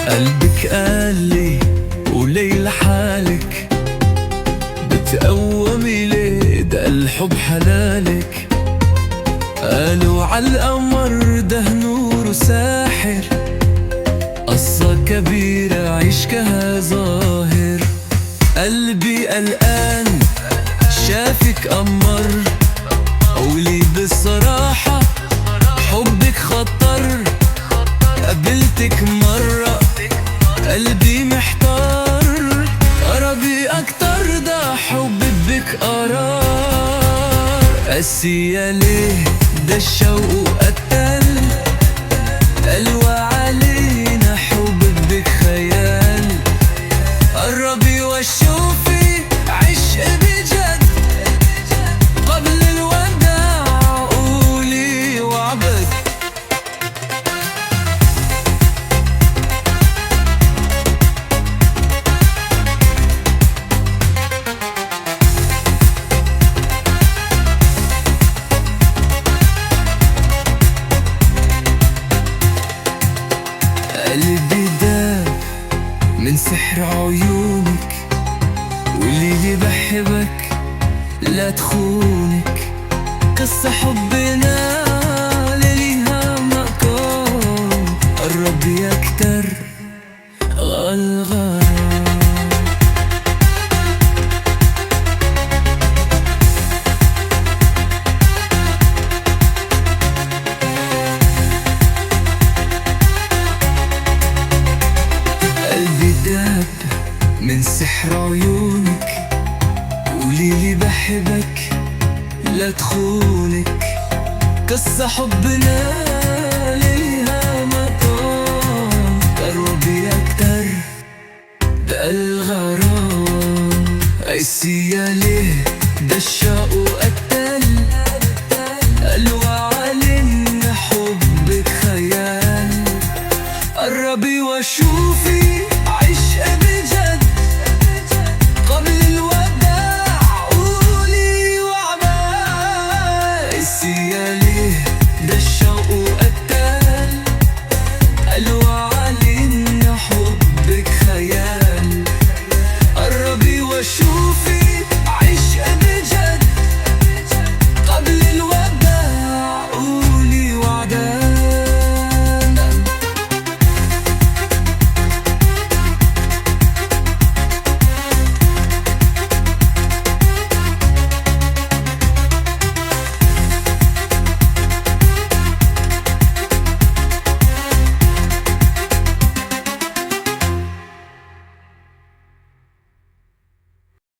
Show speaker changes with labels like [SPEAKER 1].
[SPEAKER 1] قلبك قالي وليل حالك بتقومي ليه؟ ده الحب حلالك. قالوا عالقمر ده نور ساحر، قصة كبيرة عشقها ظاهر. قلبي قلقان شافك قمر، قولي بالصراحة حبك خطر. قابلتك مرة قلبي محتار، قربي أكتر ده حبك بك قرار. قاسية ليه؟ ده الشوق قتل، قلوة علينا حبك بك خيال. قربي وشوفي عشق بجد، قبل الوداع قولي وعبد. قلبي داب من سحر عيونك، قوليلي بحبك لا تخونك. قصة حبنا ليها مكان، قربي أكتر غالغال. قلبي داب من سحر عيونك، قوليلي بحبك لا تخونك. قصة حبنا ليها مكان، قربي أكتر ده الغرام. قاسية ليه؟ ده الشوق